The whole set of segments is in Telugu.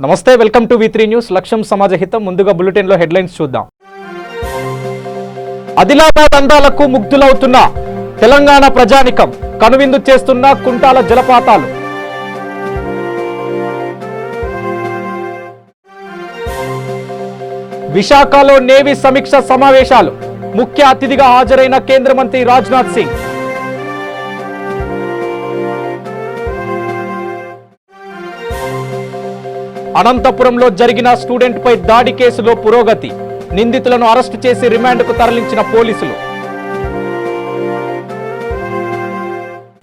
నమస్తే, వెల్కమ్ టు V3 న్యూస్. లక్ష్యం సమాజహితం. ముందుగా బులెటిన్ లో హెడ్లైన్స్ చూద్దాం. ఆదిలాబాద్ అందాలకు ముగ్ధులవుతున్న తెలంగాణ ప్రజానికం, కనువిందు చేస్తున్న కుంటాల జలపాతాలు. విశాఖలో నేవీ సమీక్ష సమావేశాలు, ముఖ్య అతిథిగా హాజరైన కేంద్ర మంత్రి రాజ్నాథ్ సింగ్. అనంతపురంలో జరిగిన స్టూడెంట్ పై దాడి కేసులో పురోగతి, నిందితులను అరెస్టు చేసి రిమాండ్కు తరలించిన పోలీసులు.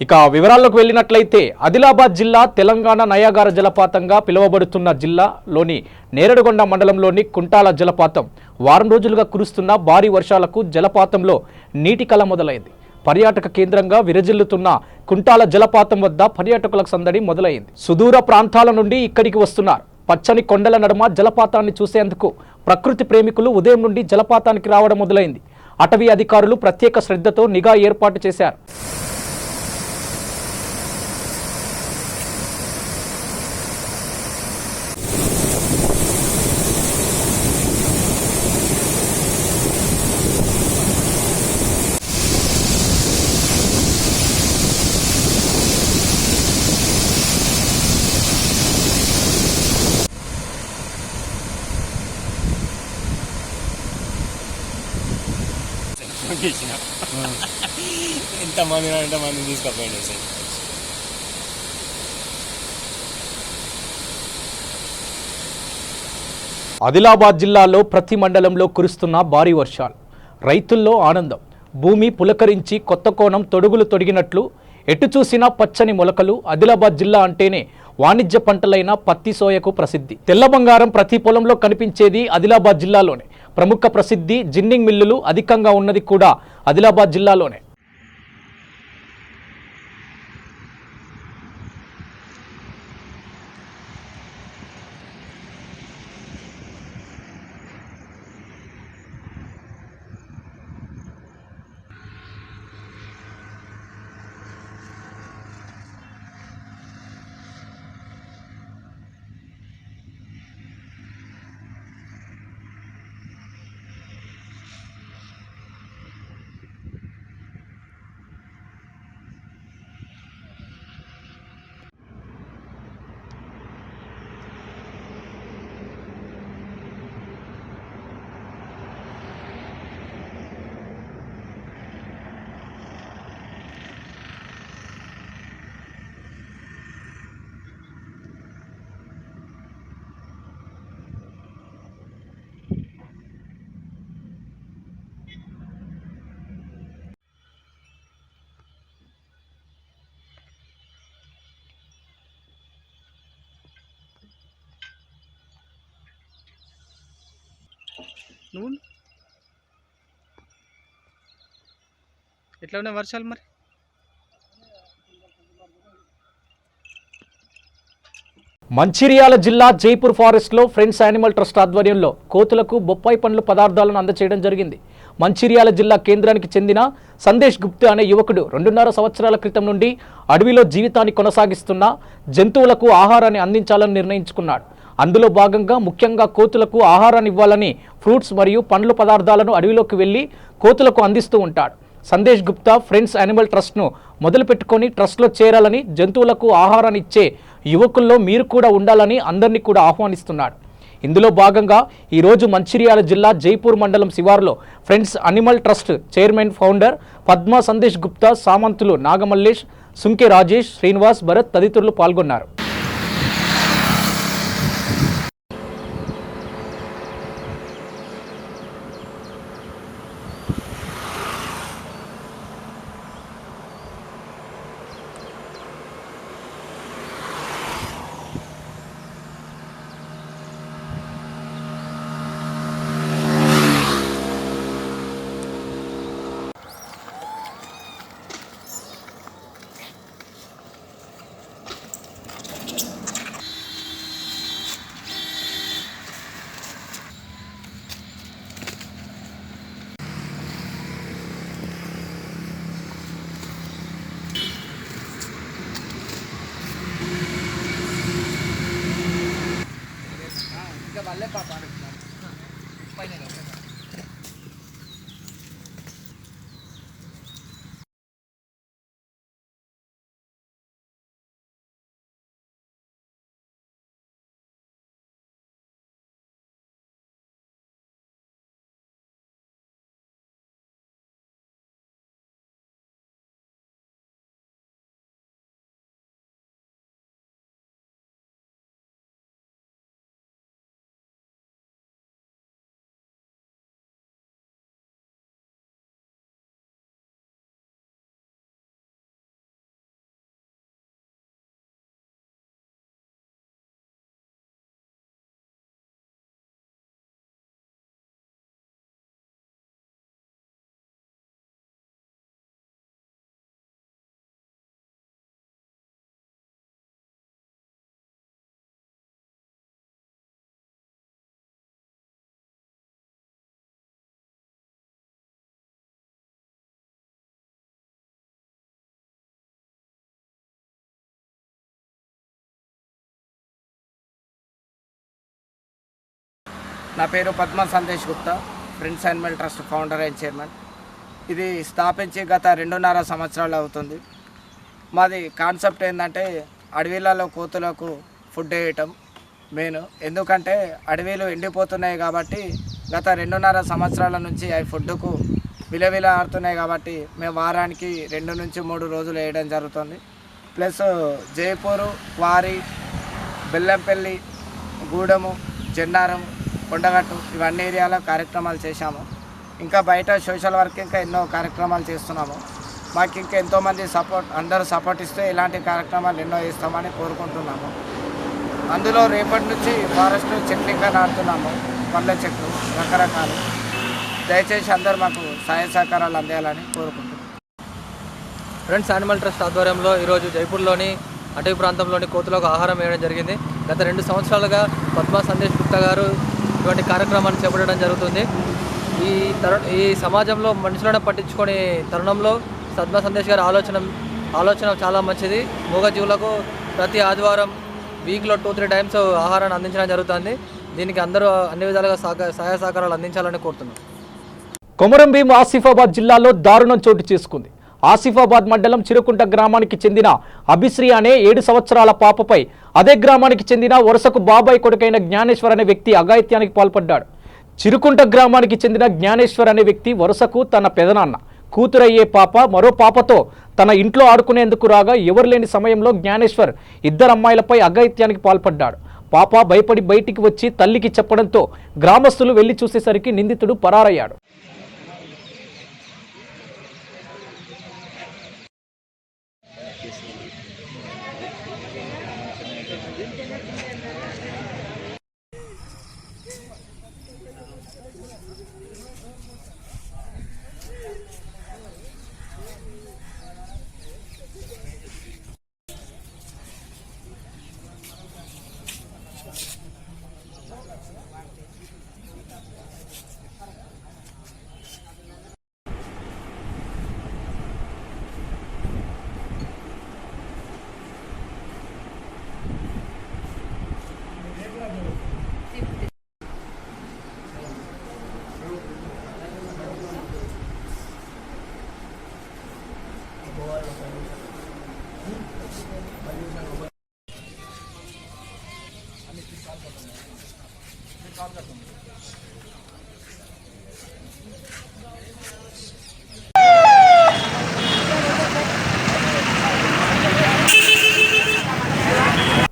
ఇక వివరాల్లోకి వెళ్ళినట్లయితే, ఆదిలాబాద్ జిల్లా తెలంగాణ నయాగార జలపాతంగా పిలువబడుతున్న జిల్లాలోని నేరడుగొండ మండలంలోని కుంటాల జలపాతం వారం రోజులుగా కురుస్తున్న భారీ వర్షాలకు జలపాతంలో నీటి కల మొదలైంది. పర్యాటక కేంద్రంగా విరజిల్లుతున్న కుంటాల జలపాతం వద్ద పర్యాటకులకు సందడి మొదలైంది. సుదూర ప్రాంతాల నుండి ఇక్కడికి వస్తున్నారు. పచ్చని కొండల నడుమ జలపాతాన్ని చూసేందుకు ప్రకృతి ప్రేమికులు ఉదయం నుండి జలపాతానికి రావడం మొదలైంది. అటవీ అధికారులు ప్రత్యేక శ్రద్ధతో నిఘా ఏర్పాటు చేశారు. ఎంతమంది తీసుకుపోయింది సార్. ఆదిలాబాద్ జిల్లాలో ప్రతి మండలంలో కురుస్తున్న భారీ వర్షాలు రైతుల్లో ఆనందం. భూమి పులకరించి కొత్త కోణం తొడుగులు తొడిగినట్లు ఎటు చూసినా పచ్చని మొలకలు. ఆదిలాబాద్ జిల్లా అంటేనే వాణిజ్య పంటలైన పత్తి, సోయకు ప్రసిద్ధి. తెల్ల బంగారం ప్రతి పొలంలో కనిపించేది ఆదిలాబాద్ జిల్లాలోనే. ప్రముఖ ప్రసిద్ధి జిన్నింగ్ మిల్లులు అధికంగా ఉన్నది కూడా ఆదిలాబాద్ జిల్లాలోనే. ఎట్లా ఉన్నాయి వర్షాలు మరి? మంచిర్యాల జిల్లా జైపూర్ ఫారెస్ట్లో ఫ్రెండ్స్ యానిమల్ ట్రస్ట్ ఆధ్వర్యంలో కోతులకు బొప్పాయి పండ్లు పదార్థాలను అందచేయడం జరిగింది. మంచిర్యాల జిల్లా కేంద్రానికి చెందిన సందేశ్ గుప్తా అనే యువకుడు 2.5 సంవత్సరాల క్రితం నుండి అడవిలో జీవితాన్ని కొనసాగిస్తున్న జంతువులకు ఆహారాన్ని అందించాలని నిర్ణయించుకున్నాడు. అందులో భాగంగా ముఖ్యంగా కోతులకు ఆహారాన్ని ఇవ్వాలని ఫ్రూట్స్ మరియు పండ్ల పదార్థాలను అడవిలోకి వెళ్లి కోతులకు అందిస్తూ ఉంటాడు. సందేశ్ గుప్తా ఫ్రెండ్స్ యానిమల్ ట్రస్ట్ను మొదలుపెట్టుకొని ట్రస్ట్లో చేరాలని, జంతువులకు ఆహారాన్ని ఇచ్చే యువకుల్లో మీరు కూడా ఉండాలని అందరినీ కూడా ఆహ్వానిస్తున్నాడు. ఇందులో భాగంగా ఈరోజు మంచిర్యాల జిల్లా జైపూర్ మండలం శివార్లో friends animal trust chairman founder Padma Sandesh Gupta, Samanthulu Nagamallesh, Sunke Rajesh, Srinivas, Bharat తదితరులు పాల్గొన్నారు. నా పేరు Padma Sandesh Gupta, friends animal trust founder and chairman. ఇది స్థాపించి గత 2.5 సంవత్సరాలు అవుతుంది. మాది కాన్సెప్ట్ ఏంటంటే అడవిలలో కోతులకు ఫుడ్ వేయటం మెయిన్. ఎందుకంటే అడవిలు ఎండిపోతున్నాయి కాబట్టి గత 2.5 సంవత్సరాల నుంచి అవి ఫుడ్కు విలవిల ఆడుతున్నాయి కాబట్టి మేము వారానికి 2 నుంచి 3 రోజులు వేయడం జరుగుతుంది. ప్లస్ జైపూరు, వారి, బెల్లంపల్లి, గూడెము, జెన్నారం, కొండగట్టు ఇవన్నీ ఏరియాలో కార్యక్రమాలు చేశాము. ఇంకా బయట సోషల్ వర్క్ ఇంకా ఎన్నో కార్యక్రమాలు చేస్తున్నాము. మాకు ఇంకా ఎంతోమంది అందరూ సపోర్ట్ ఇస్తే ఇలాంటి కార్యక్రమాలు ఎన్నో చేస్తామని కోరుకుంటున్నాము. అందులో రేపటి నుంచి ఫారెస్ట్ చెట్లు ఇంకా నాటుతున్నాము, పళ్ళ చెట్లు రకరకాలు. దయచేసి అందరూ మాకు సహాయ సహకారాలు అందేయాలని కోరుకుంటున్నాము. ఫ్రెండ్స్ యానిమల్ ట్రస్ట్ ఆధ్వర్యంలో ఈరోజు జైపూర్లోని అటవీ ప్రాంతంలోని కోతులకు ఆహారం వేయడం జరిగింది. గత 2 సంవత్సరాలుగా పద్మా సందేశ్ గుప్తా గారు ఇటువంటి కార్యక్రమాన్ని చేపట్టడం జరుగుతుంది. ఈ సమాజంలో మనుషులను పట్టించుకునే తరుణంలో పద్మా సందేశ్ గారి ఆలోచన చాలా మంచిది. మూగజీవులకు ప్రతి ఆదివారం వీక్లో 2-3 టైమ్స్ ఆహారాన్ని అందించడం జరుగుతుంది. దీనికి అందరూ అన్ని విధాలుగా సహాయ సహకారాలు అందించాలని కోరుతున్నాం. కొమరంభీం ఆసిఫాబాద్ జిల్లాలో దారుణం చోటు చేసుకుంది. ఆసిఫాబాద్ మండలం చిరుకుంట గ్రామానికి చెందిన అభిశ్రీ అనే 7 సంవత్సరాల పాపపై అదే గ్రామానికి చెందిన వరుసకు బాబాయ్ కొడుకైన జ్ఞానేశ్వర్ అనే వ్యక్తి అఘాయిత్యానికి పాల్పడ్డాడు. చిరుకుంట గ్రామానికి చెందిన జ్ఞానేశ్వర్ అనే వ్యక్తి వరుసకు తన పెదనాన్న, కూతురయ్యే పాప, మరో పాపతో తన ఇంట్లో ఆడుకునేందుకు రాగా ఎవరు లేని సమయంలో జ్ఞానేశ్వర్ 2 అమ్మాయిలపై అఘాయిత్యానికి పాల్పడ్డాడు. పాప భయపడి బయటికి వచ్చి తల్లికి చెప్పడంతో గ్రామస్తులు వెళ్లి చూసేసరికి నిందితుడు పరారయ్యాడు.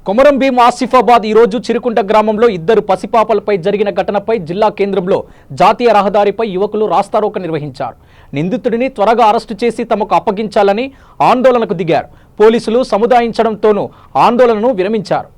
కొమరంభీం ఆసిఫాబాద్ ఈరోజు చిరుకుంట గ్రామంలో 2 పసిపాపలపై జరిగిన ఘటనపై జిల్లా కేంద్రంలో జాతీయ రహదారిపై యువకులు రాస్తారోక నిర్వహించారు. నిందితుడిని త్వరగా అరెస్టు చేసి తమకు అప్పగించాలని ఆందోళనకు దిగారు. పోలీసులు సముదాయించడంతోనూ ఆందోళనను విరమించారు.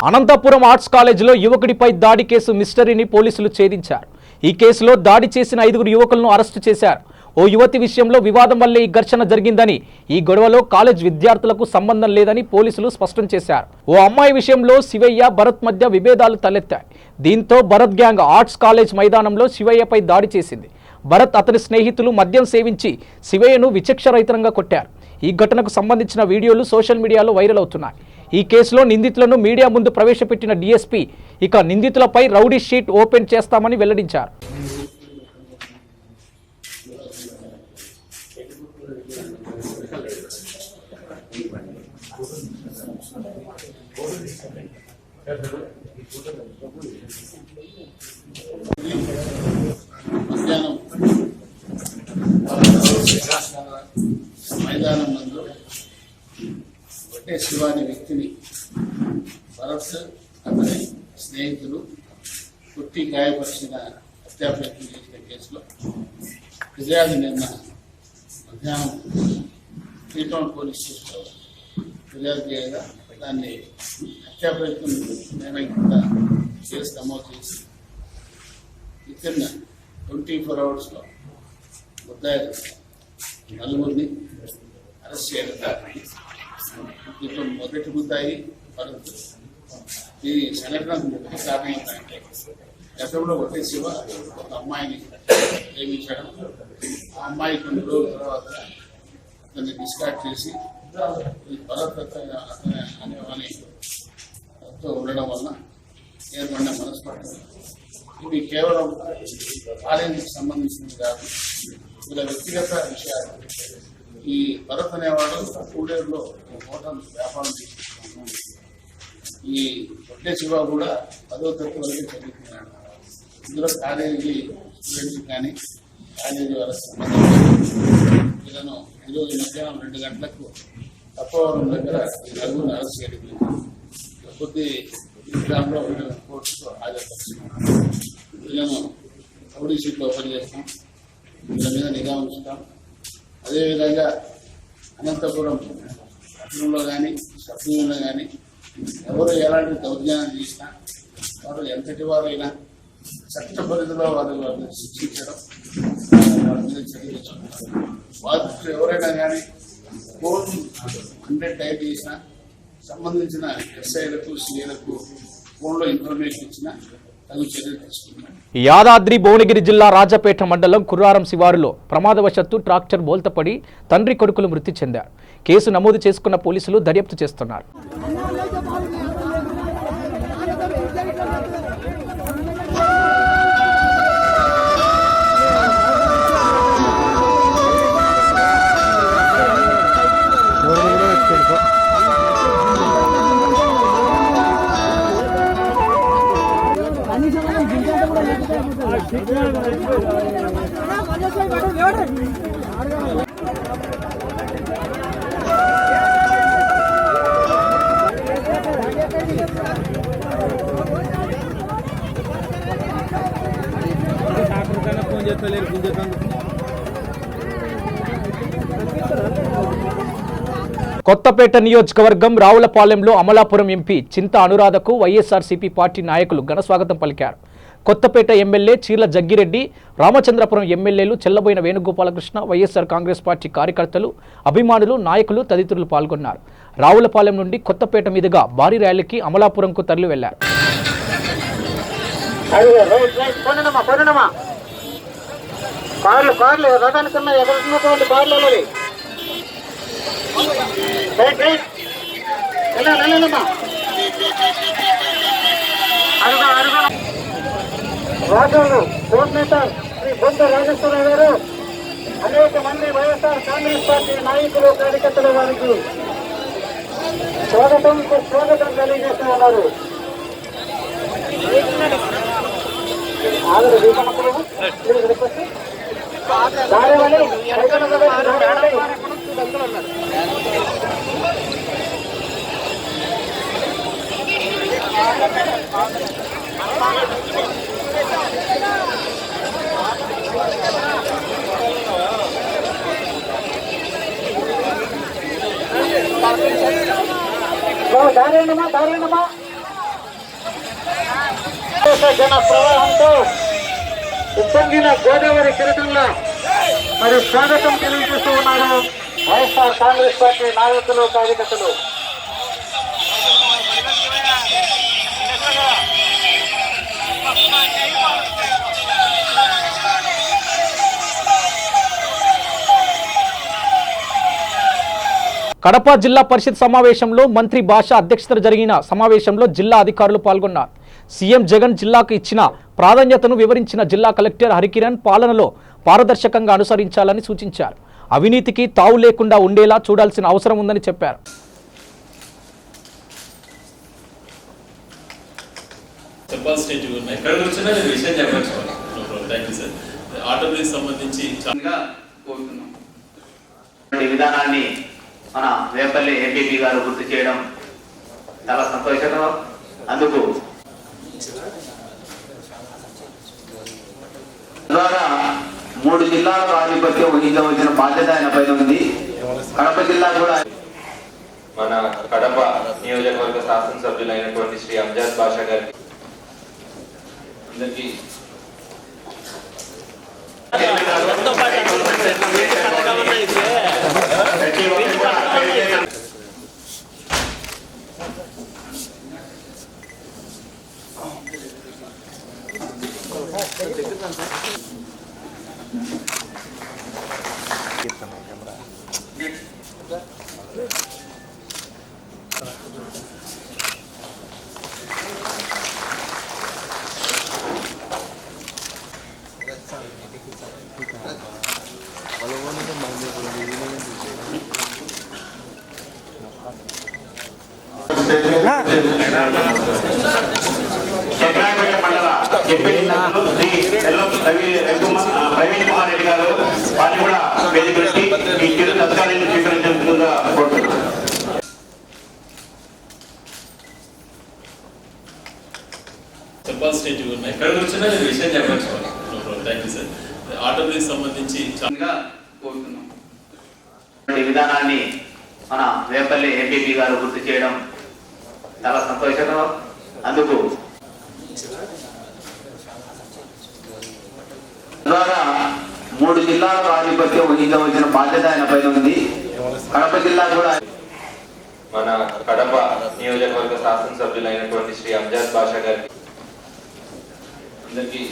అనంతపురం ఆర్ట్స్ కాలేజీలో యువకుడిపై దాడి కేసు మిస్టరీని పోలీసులు ఛేదించారు. ఈ కేసులో దాడి చేసిన 5 యువకులను అరెస్టు చేశారు. ఓ యువతి విషయంలో వివాదం వల్లే ఈ ఘర్షణ జరిగిందని, ఈ గొడవలో కాలేజ్ విద్యార్థులకు సంబంధం లేదని పోలీసులు స్పష్టం చేశారు. ఓ అమ్మాయి విషయంలో శివయ్య, భరత్ మధ్య విభేదాలు తలెత్తాయి. దీంతో భరత్ గ్యాంగ్ ఆర్ట్స్ కాలేజ్ మైదానంలో శివయ్యపై దాడి చేసింది. భరత్ అతని స్నేహితులు మద్యం సేవించి శివయ్యను విచక్షరహితంగా కొట్టారు. ఈ ఘటనకు సంబంధించిన వీడియోలు సోషల్ మీడియాలో వైరల్ అవుతున్నాయి. ఈ కేసులో నిందితులను మీడియా ముందు ప్రవేశపెట్టిన డీఎస్పీ ఇక నిందితులపై రౌడీ షీట్ ఓపెన్ చేస్తామని వెల్లడించారు. మధ్యాహ్నం మైదానం నందు ఒకే శివ అనే వ్యక్తిని భరత్ అతని స్నేహితులు కొట్టి గాయపరిచిన హత్యాప్రయత్నం చేసిన కేసులో ఫిర్యాదు నిన్న మధ్యాహ్నం శ్రీటౌన్ పోలీస్ స్టేషన్లో ఫిర్యాదు చేయగా దాన్ని హత్యాప్రయత్నం నేరంగా కేసు నమోదు చేసి వితిన్ 24 అవర్స్లో ముద్దాయిలు నలుగురిని అరెస్ట్ చేయడం జరిగింది. దీంట్లో మొదటి ముద్దాయి భరత్. ఈ సంఘటనకు ముఖ్య కారణం ఏంటంటే గతంలో ఒకే శివ ఒక అమ్మాయిని ప్రేమించడం, ఆ అమ్మాయి కొన్ని రోజుల తర్వాత అతన్ని డిస్కార్డ్ చేసి ఈ భరత్ అతని అనేవానితో ఉండడం వల్ల ఏర్పడిన మనస్పర్ధ. ఇవి కేవలం కాలేజీకి సంబంధించినవి కాదు, వీళ్ళ వ్యక్తిగత విషయాలు. ఈ భరత్ అనేవాడు కూడేరులో హోటల్ వ్యాపారం చేసుకుంటున్నాడు. ఈ ఒకే శివ కూడా 10వ తరగతి వరకు చదువుతున్నాడు. ఇందులో కాలేజీ స్టూడెంట్స్ కానీ కాలేజీ వాళ్ళ సంబంధించి వీళ్ళను ఈరోజు మధ్యాహ్నం 2 గంటలకు తప్పవరం దగ్గర ఈ నలుగురిని అరెస్ట్ చేయడం కొద్ది గ్రామంలో వీళ్ళని కోర్టులో హాజరుపరుస్తున్నాం. వీళ్ళను రౌడీ షీట్లు ఓపెన్ చేస్తాం, వీళ్ళ మీద నిఘా ఉంచుతాం. అదేవిధంగా అనంతపురం పట్టణంలో కానీ సభ్యుల్లో కానీ ఎవరు ఎలాంటి దౌర్జన్యం చేసినా వారు ఎంతటి వారైనా చట్ట పరిధిలో వారిని శిక్షించడం, వారి మీద చర్య తీసుకుంటారు. బాధితులు ఎవరైనా కానీ ఫోన్ 100 టైప్ చేసినా సంబంధించిన ఎస్ఐలకు సిఐలకు ఫోన్లో ఇన్ఫర్మేషన్ ఇచ్చినా తగు చర్యలు తీసుకుంటున్నాం. యాదాద్రి భువనగిరి జిల్లా రాజపేట మండలం కుర్రారం శివారులో ప్రమాదవశాత్తు ట్రాక్టర్ బోల్తపడి తండ్రి కొడుకులు మృతి చెందారు. కేసు నమోదు చేసుకున్న పోలీసులు దర్యాప్తు చేస్తున్నారు. కొత్తపేట నియోజకవర్గం రావులపాలెంలో అమలాపురం ఎంపీ చింత అనురాధకు వైఎస్ఆర్సీపీ పార్టీ నాయకులు ఘనస్వాగతం పలికారు. కొత్తపేట ఎమ్మెల్యే చీర్ల జగ్గిరెడ్డి, రామచంద్రపురం ఎమ్మెల్యేలు చెల్లబోయిన వేణుగోపాలకృష్ణ, వైఎస్ఆర్ కాంగ్రెస్ పార్టీ కార్యకర్తలు, అభిమానులు, నాయకులు తదితరులు పాల్గొన్నారు. రావులపాలెం నుండి కొత్తపేట మీదుగా భారీ ర్యాలీకి అమలాపురంకు తరలి వెళ్లారు. రాజులు కోఆర్డినేటర్ శ్రీ బొంద రాజేశ్వరరావు గారు, అనేక మంది వైఎస్ఆర్ కాంగ్రెస్ పార్టీ నాయకులు, కార్యకర్తల వారికి స్వాగతం తెలియజేస్తూ ఉన్నారు. జన ప్రవాహంతో పొంగిన గోదావరి కిరీటంలో మరి స్వాగతం తెలియజేస్తూ ఉన్నారు వైఎస్ఆర్ కాంగ్రెస్ పార్టీ నాయకులు కార్యకర్తలు. కడప జిల్లా పరిషత్ సమావేశంలో మంత్రి భాష అధ్యక్షతన జరిగిన సమావేశంలో జిల్లా అధికారులు పాల్గొన్నారు. సీఎం జగన్ జిల్లాకు ఇచ్చిన ప్రాధాన్యతను వివరించిన జిల్లా కలెక్టర్ హరికిరణ్ పాలనలో పారదర్శకంగా అనుసరించాలని సూచించారు. అవినీతికి తావు లేకుండా ఉండేలా చూడాల్సిన అవసరం ఉందని చెప్పారు. విధానాన్ని మన వేపల్లి ఎంపీపీ గారు గుర్తు చేయడం చాలా సంతోషకరం. అందుకు ద్వారా 3 జిల్లాలకు ఆధిపత్యం వహించవలసిన బాధ్యత ఆయన పైన ఉంది. కడప జిల్లా కూడా మన కడప నియోజకవర్గ శాసనసభ్యులైనటువంటి శ్రీ అంజాద్ బాషా గారికి అందరికీ ప్రవీణ్ కుమార్ రెడ్డి గారు వారిని కూడా వేదికకి ఈ చిరు తత్కాలను స్వీకరించాల్సిందిగా కోరుతున్నారు. విధానాన్ని మన వేపల్లి ఎంపీపీ గారు గుర్తు చేయడం చాలా సంతోషకరం. అందుకు ద్వారా 3 జిల్లాలకు ఆధిపత్యం వహించవలసిన బాధ్యత ఆయన పైన ఉంది. కడప జిల్లా కూడా మన కడప నియోజకవర్గ శాసనసభ్యులైనటువంటి శ్రీ అంజాద్ బాషా గారికి అందరికీ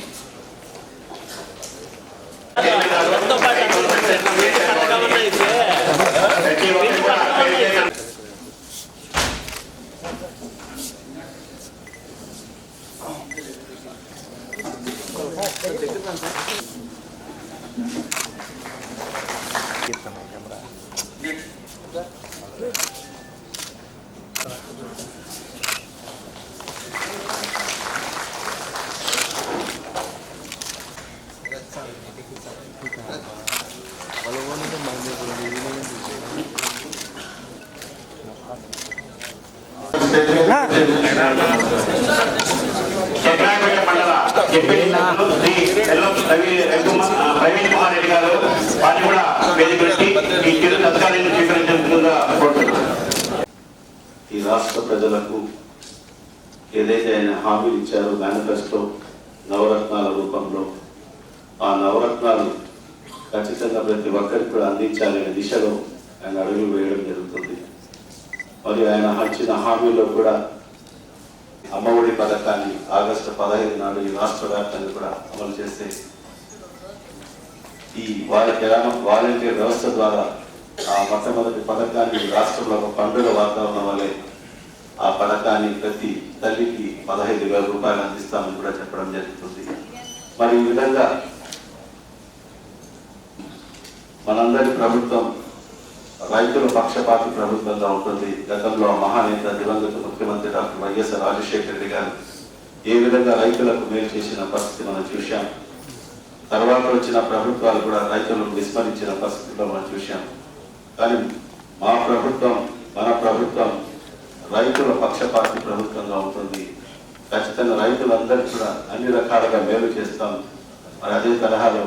ప్రవీణ్ కుమార్ రెడ్డి గారు వారిని కూడా వేదికకి ఈ చిరు తత్కాలను స్వీకరించాల్సిందిగా కోరుతున్నారు. ఈ రాష్ట్ర ప్రజలకు ఏదైతే ఆయన హామీలు ఇచ్చారో మేనిఫెస్టో నవరత్నాల రూపంలో, ఆ నవరత్నాలు ఖచ్చితంగా ప్రతి ఒక్కరికి కూడా అందించాలనే దిశలో ఆయన అడుగులు వేయడం జరుగుతుంది. మరియు ఆయన ఇచ్చిన హామీలో కూడా అమ్మఒడి పథకాన్ని ఆగస్టు 15 నాడు ఈ రాష్ట్ర వ్యాప్తంగా కూడా అమలు చేస్తే ఈ వాలంటీర్ వ్యవస్థ ద్వారా ఆ మొట్టమొదటి పథకాన్ని రాష్ట్రంలో ఒక పండుగ వాతావరణం వల్లే ఆ పథకాన్ని ప్రతి తల్లికి 15,000 రూపాయలు అందిస్తామని కూడా చెప్పడం జరుగుతుంది. మరి ఈ విధంగా మనందరి ప్రభుత్వం రైతుల పక్షపాతి ప్రభుత్వంగా ఉంటుంది. గతంలో మహానేత దివంగత ముఖ్యమంత్రి డాక్టర్ వైఎస్ రాజశేఖర రెడ్డి గారు ఏ విధంగా రైతులకు మేలు చేసిన పరిస్థితి మనం చూశాం. తర్వాత వచ్చిన ప్రభుత్వాలు కూడా రైతులను విస్మరించిన పరిస్థితిలో మనం చూశాం. కానీ మన ప్రభుత్వం రైతుల పక్షపాతి ప్రభుత్వంగా ఉంటుంది. ఖచ్చితంగా రైతులందరికీ కూడా అన్ని రకాలుగా మేలు చేస్తాం. మరి అదే తరహాలో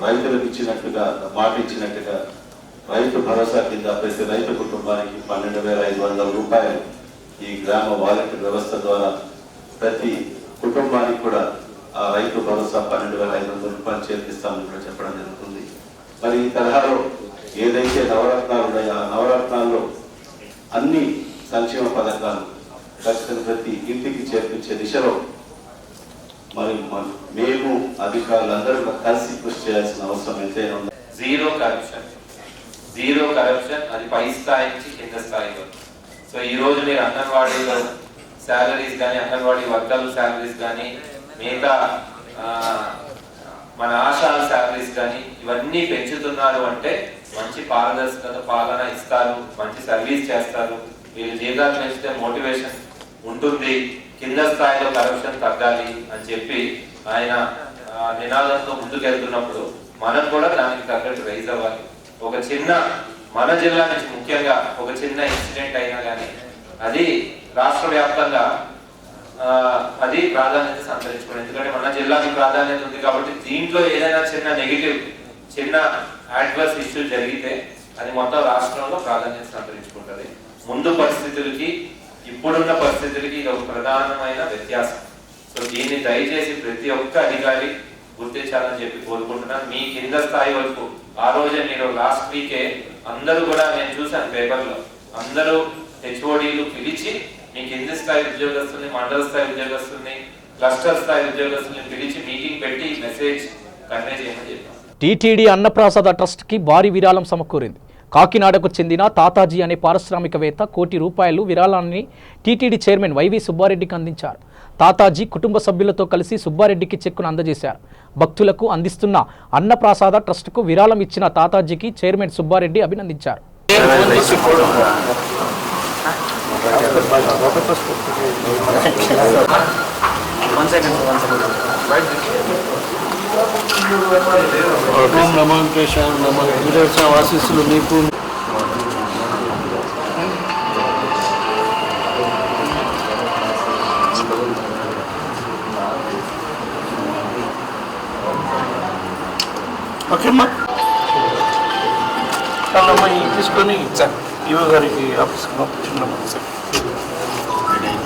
రైతులకు ఇచ్చినట్టుగా మాట ఇచ్చినట్టుగా రైతు భరోసా కింద ప్రతి రైతు కుటుంబానికి 12,500 రూపాయలు ఈ గ్రామ వాలంటీర్ వ్యవస్థ ద్వారా ప్రతి కుటుంబానికి కూడా ఆ రైతు భరోసా 12,500 రూపాయలు చేర్పిస్తామని కూడా చెప్పడం జరుగుతుంది. మరి ఈ తరహాలో ఏదైతే నవరత్నాలు ఉన్నాయో ఆ నవరత్నాల్లో అన్ని సంక్షేమ పథకాలు ఖచ్చితంగా ప్రతి ఇంటికి చేర్పించే దిశలో మరి మేము అధికారులందరూ కలిసి కృషి చేయాల్సిన అవసరం ఎంతైనా ఉంది. జీరో కరప్షన్ అది పై స్థాయి నుంచి కింద స్థాయిలో. సో ఈ రోజు మీరు అంగన్వాడీలో శాలరీస్ కానీ అంగన్వాడీ వర్కర్ల శాలరీస్ కానీ మిగతా మన ఆశాల శాలరీస్ కానీ ఇవన్నీ పెంచుతున్నారు అంటే మంచి పారదర్శకత పాలన ఇస్తారు, మంచి సర్వీస్ చేస్తారు. వీళ్ళు జీతాలు పెంచితే మోటివేషన్ ఉంటుంది, కింద స్థాయిలో కరప్షన్ తగ్గాలి అని చెప్పి ఆయన నినాదంతో ముందుకెళ్తున్నప్పుడు మనం కూడా దానికి తగ్గట్టు రైజ్ అవ్వాలి. ఒక చిన్న మన జిల్లా నుంచి ముఖ్యంగా ఒక చిన్న ఇన్సిడెంట్ అయినా కానీ అది రాష్ట్ర వ్యాప్తంగా అది ప్రాధాన్యత సంతరించుకోండి. ఎందుకంటే మన జిల్లాకి ప్రాధాన్యత ఉంది కాబట్టి దీంట్లో ఏదైనా చిన్న నెగిటివ్ చిన్న అడ్వర్స్ ఇష్యూ జరిగితే అది మొత్తం రాష్ట్రంలో ప్రాధాన్యత సంతరించుకుంటుంది. ముందు పరిస్థితులకి ఇప్పుడున్న పరిస్థితులకి ఇది ఒక ప్రధానమైన వ్యత్యాసం. సో దీన్ని దయచేసి ప్రతి ఒక్క అధికారి గుర్తించాలని చెప్పి కోరుకుంటున్నాను. మీ కింద స్థాయి వరకు ఆ రోజే మీరు లాస్ట్ వీకే అందరూ కూడా నేను చూశాను పేపర్లో అందరూ హెచ్ఓడీలు పిలిచి మీ కింది స్థాయి ఉద్యోగస్తుల్ని, మండల స్థాయి ఉద్యోగస్తుల్ని, క్లస్టర్ స్థాయి ఉద్యోగస్తుల్ని పిలిచి మీటింగ్ పెట్టి మెసేజ్ కన్వే చేయమని చెప్పాను. టీటీడీ అన్నప్రసాద ట్రస్ట్కి భారీ విరాళం సమకూరింది. కాకినాడకు చెందిన తాతాజీ అనే పారిశ్రామికవేత్త ₹1 కోటి విరాళాన్ని టీటీడీ చైర్మన్ వైవి సుబ్బారెడ్డికి అందించారు. తాతాజీ కుటుంబ సభ్యులతో కలిసి సుబ్బారెడ్డికి చెక్కును అందజేశారు. భక్తులకు అందిస్తున్న అన్నప్రసాద ట్రస్టుకు విరాళం ఇచ్చిన తాతాజీకి చైర్మన్ సుబ్బారెడ్డి అభినందించారు. ఆశీస్సులు మీకు. ఓకేమ్మా అమ్మా తీసుకొని యువ గారికి ఆఫీస్కి పంపించున్నాము.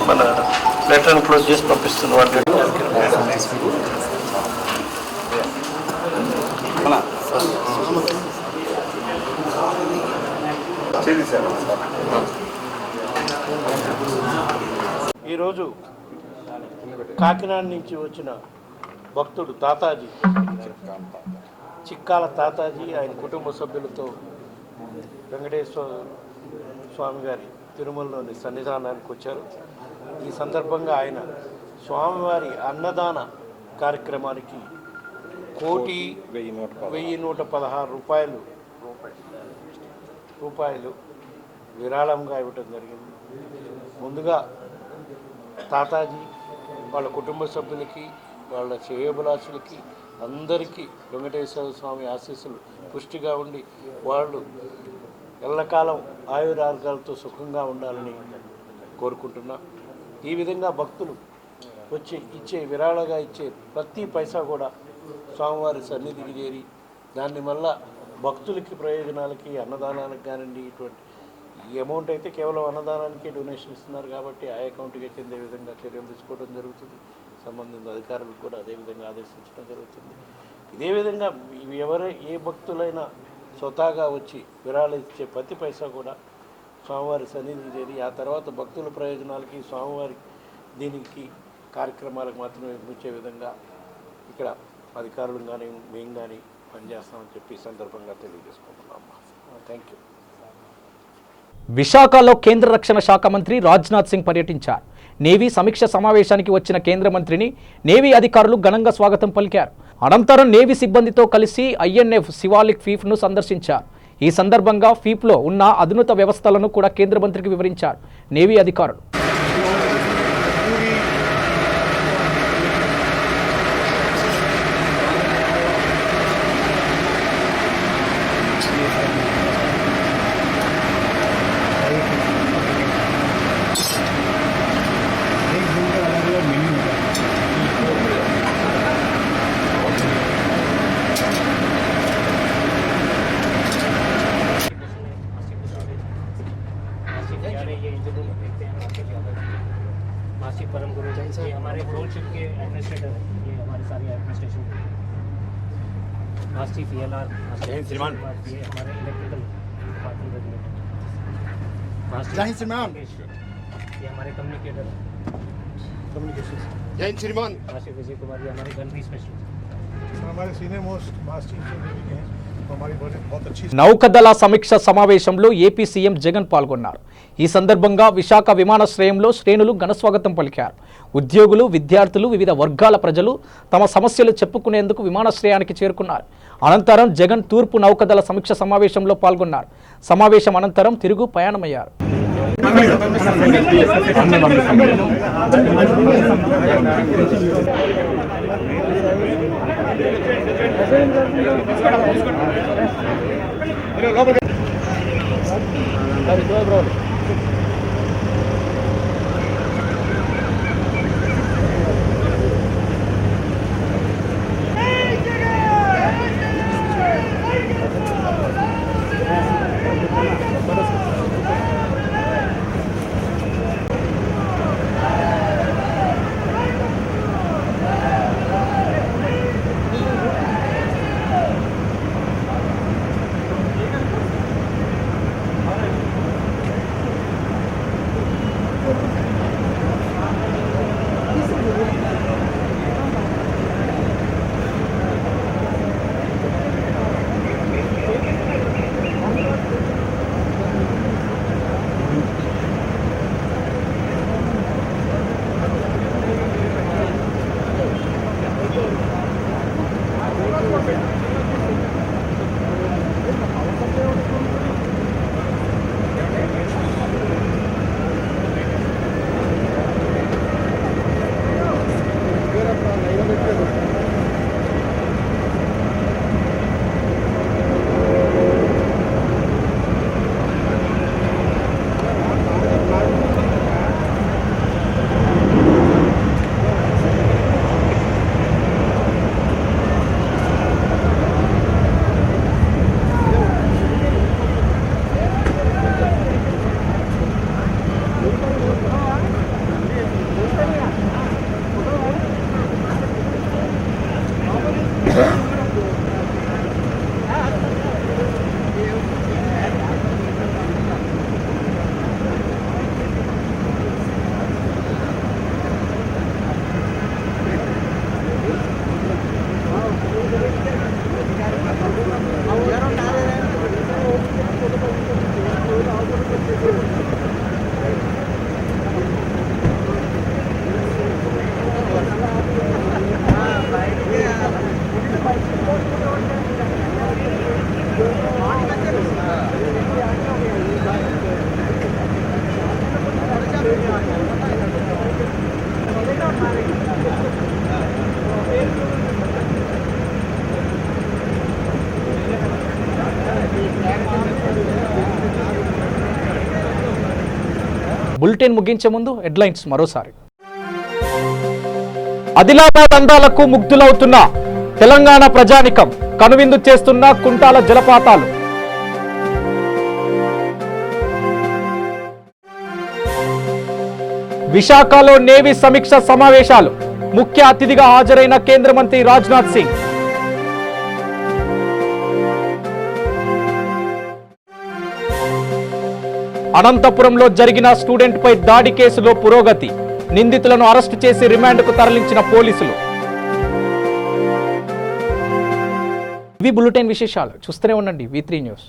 మన లెటర్ని క్లోజ్ చేసి పంపిస్తున్నాం. ఈరోజు కాకినాడ నుంచి వచ్చిన భక్తుడు తాతాజీ, చిక్కాల తాతాజీ ఆయన కుటుంబ సభ్యులతో వెంకటేశ్వర స్వామి గారి తిరుమలలోని సన్నిధానానికి వచ్చారు. ఈ సందర్భంగా ఆయన స్వామివారి అన్నదాన కార్యక్రమానికి ₹1,116 రూపాయలు విరాళంగా ఇవ్వటం జరిగింది. ముందుగా తాతాజీ వాళ్ళ కుటుంబ సభ్యులకి, వాళ్ళ శ్రేయోభిలాషులకి అందరికీ వెంకటేశ్వర స్వామి ఆశీస్సులు పుష్టిగా ఉండి వాళ్ళు ఎల్లకాలం ఆయురారోగ్యాలతో సుఖంగా ఉండాలని కోరుకుంటున్నా. ఈ విధంగా భక్తులు వచ్చి ఇచ్చే విరాళంగా ఇచ్చే ప్రతి పైసా కూడా స్వామివారి సన్నిధికి చేరి దాన్ని మళ్ళా భక్తులకి ప్రయోజనాలకి అన్నదానాలకు కానివ్వండి, ఇటువంటి ఈ అమౌంట్ అయితే కేవలం అన్నదానానికి డొనేషన్ ఇస్తున్నారు కాబట్టి ఆ అకౌంట్కి చెందే విధంగా చర్యలు తీసుకోవడం జరుగుతుంది. సంబంధిత అధికారులకు కూడా అదేవిధంగా ఆదేశించడం జరుగుతుంది. ఇదే విధంగా ఏ భక్తులైనా స్వతహాగా వచ్చి విరాళాలు ఇచ్చే ప్రతి పైసా కూడా స్వామివారి సన్నిధికి చేరి ఆ తర్వాత భక్తుల ప్రయోజనాలకి స్వామివారి దీనికి కార్యక్రమాలకు మాత్రమే ఇచ్చే విధంగా ఇక్కడ అధికారులు కానీ మేము కానీ పనిచేస్తామని చెప్పి ఈ సందర్భంగా తెలియజేసుకుంటున్నాం. Thank you. విశాఖలో కేంద్ర రక్షణ శాఖ మంత్రి రాజ్నాథ్ సింగ్ పర్యటించారు. నేవీ సమీక్ష సమావేశానికి వచ్చిన కేంద్ర మంత్రిని నేవీ అధికారులు ఘనంగా స్వాగతం పలికారు. అనంతరం నేవీ సిబ్బందితో కలిసి INF శివాలిక్ ఫీఫ్ను సందర్శించారు. ఈ సందర్భంగా ఫీఫ్లో ఉన్న అధునాత వ్యవస్థలను కూడా కేంద్ర మంత్రికి వివరించారు నేవీ అధికారులు. हमारे कम्युनिकेटर जय श्रीमान मास्टर विजय कुमार जी हमारे गन स्पेशलिस्ट हमारे सीनियर मोस्ट मास्टर हैं हमारी बहुत अच्छी నౌకదళ సమీక్ష సమావేశంలో ఏపీ సీఎం జగన్ పాల్గొన్నారు. ఈ సందర్భంగా విశాఖ విమానాశ్రయంలో శ్రేణులు ఘనస్వాగతం పలికారు. ఉద్యోగులు, విద్యార్థులు, వివిధ వర్గాల ప్రజలు తమ సమస్యలు చెప్పుకునేందుకు విమానాశ్రయానికి చేరుకున్నారు. అనంతరం జగన్ తూర్పు నౌకదళ సమీక్ష సమావేశంలో పాల్గొన్నారు. సమావేశం అనంతరం తిరుగు ప్రయాణమయ్యారు. బులెటిన్ ముగించే ముందు హెడ్లైన్స్ మరోసారి. ఆదిలాబాద్ అందాలకు ముగ్ధులవుతున్న తెలంగాణ ప్రజానికం, కనువిందు చేస్తున్న కుంటాల జలపాతాలు. విశాఖలో నేవీ సమీక్ష సమావేశాలు, ముఖ్య అతిథిగా హాజరైన కేంద్ర మంత్రి రాజ్నాథ్ సింగ్. అనంతపురంలో జరిగిన స్టూడెంట్పై దాడి కేసులో పురోగతి, నిందితులను అరెస్టు చేసి రిమాండ్కు తరలించిన పోలీసులు. ఇవి బులెటిన్ విశేషాలు. చూస్తూనే ఉండండి V3 న్యూస్.